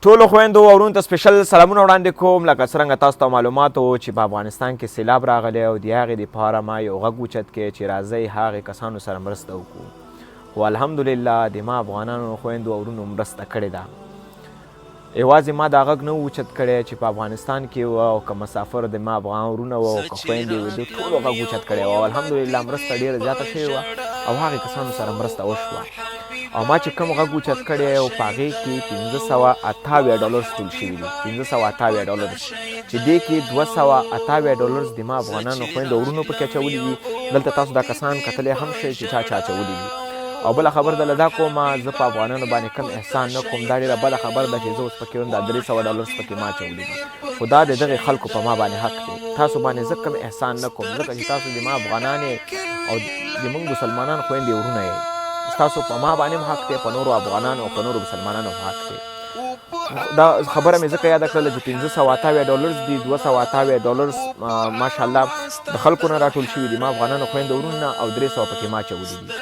ټولو خویندو او ورونو ته سپیشل سلامونه وړاندې کوم. لکه څرنګه تاسو ته معلومات و چې په افغانستان کې سیلاب راغلی او د هغې دپاره ما یو غږ اوچت کړی چې راځئ هغې کسانو سره مرسته وکړو. خو الحمدلله د ما افغانانو خویندو او ورونو مرسته کړې ده. یوازې ما دا غږ نه و اوچت کړی چې په افغانستان کې و او که مسافر د ما افغان ورونه و او که خویندې وې د ټولو غږ اوچت کړی و او الحمدلله مرسته ډېره زیاته شوې وه او هغې کسانو سره مرسته وشوه. او ما چې کوم غږ اوچت کړی او په هغې کې $528 ټول شوي دي. $528 چې دې کې $228 د ما افغانانو خویندو او ورونو پکې اچولي دي. دلته تاسو دا کسان کتلی هم شئ چې چا اچولي دي. او بله خبر ده له دا کومه زه په افغانانو باندې کم احسان نه کوم. دا ډېره بده خبر ده چې زه اوس پکې وم دا $300 پکې ما اچولي دي. خو دا د دغې خلکو په ما باندې حق دی. تاسو باندې زه کم احسان نه کوم ځکه چې تاسو د ما افغانان او زموږ مسلمانان خویندې ورونه یې. ستاسو په ما باندې هم حق دی، په نورو افغانانو او په نورو مسلمانانو هم حق دی. دا خبره مې ځکه یاده کړله چې $528 دي. $228 ماشاءالله د خلکو نه راټول شوي دي، ما افغانانو خویندو ورونو نه، او 300 پکې ما اچولي دي.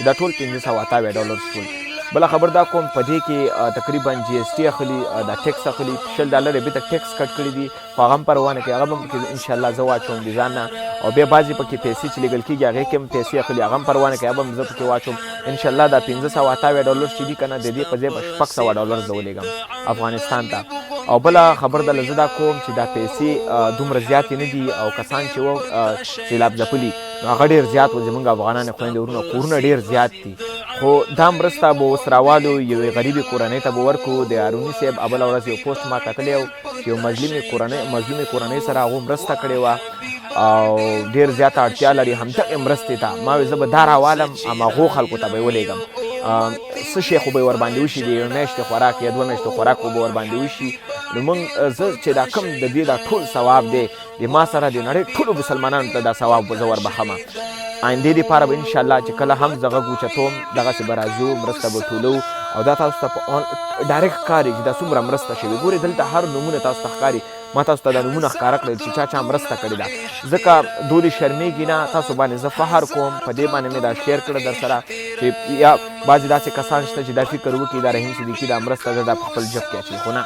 دا ټول $528 شول. بله خبر دا کوم په دې کې تقریبا GST اخلي، دا ټیکس اخلي. $10 یې بېرته ټیکس کټ کړي دي، خو هغه هم پروا نه کوي. هغه به هم پکې انشاءالله زه واچوم د ځان نه. او بیا بعضې پکې پیسې چې لیږل کېږي هغې کې هم پیسې اخلي، هغه هم پروا نه کوي. هغه به هم زه پکې واچوم انشاءالله. دا $528 چې دي که نه د دې په ځای به $600 زه ولېږم افغانستان ته. او بله خبر ده له زه دا کوم چې دا پیسې دومره زیاتې نه دي او کسان چې و سیلاب ځپلي نو هغه ډېر زیات و. زموږ افغانان خویندې ورونه کورونه ډېر زیات دي. خو دا مرسته به اوس راوالو یوې غریبې کورنۍ ته به ورکړو. د هاروني صاحب بله ورځ یو پوسټ ما کتلی و چې یو مظلومې کورنۍ سره هغو مرسته کړې وه او ډېر زیاته اړتیا لري همدغې مرستې ته. ما وې زه به دا راوالم هماغو خلکو ته به یې ولېږم. څه شی خو به یې ورباندې وشي، د یوې میاشتې خوراک یا 2 میاشتو خوراک خو به ورباندې وشي. نو موږ زه چې دا کوم د دې دا ټول ثواب دی د ما سره د نړۍ ټولو مسلمانانو ته دا ثواب به زه وربخمه. آیندې دپاره به انشاءالله چې کله هم زه غږ اوچتوم دغسې به راځو، مرسته به ټولو. او دا تاسو ته په ډایرکټ ښکاري چې دا څومره مرسته شوې. ګورې دلته هر نومونه تاسو ته ښکاري. ما تاسو ته دا نومونه ښکاره کړل چې چا مرسته کړې ده. ځکه دولې شرمېږي نه، تاسو باندې زه فخر کوم. په دې باندې مې دا شیر کړه در سره چې یا بعضې داسې کسان شته چې دا فکر وکړي دا رحیم صدیقي دا مرسته ده دا په خپل جب کې اچوي. خو نه،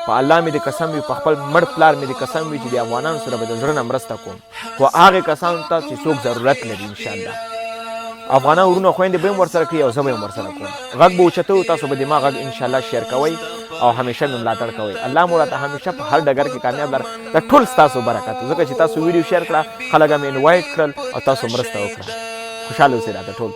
په الله مې د قسم وي، په خپل مړ پلار مې د قسم وي چې د افغانانو سره به د زړه نه مرسته کوم. خو هغې کسانو ته چې څوک ضرورت لري انشاءالله افغانان ورونه خویندې به هم ورسره کوي او زه به هم ورسره کوم. غږ به اوچتو، تاسو به د ما غږ انشاءالله شیر کوئ او همیشه مې ملاتړ کوئ. الله مو راته همیشه په هر ډګر کې کامیاب لره. دا ټول ستاسو برکت ځکه چې تاسو ویډیو شیر کړه، خلک هم انوایټ کړل او تاسو مرسته وکړه. خوشحاله اوسئ راته ټول.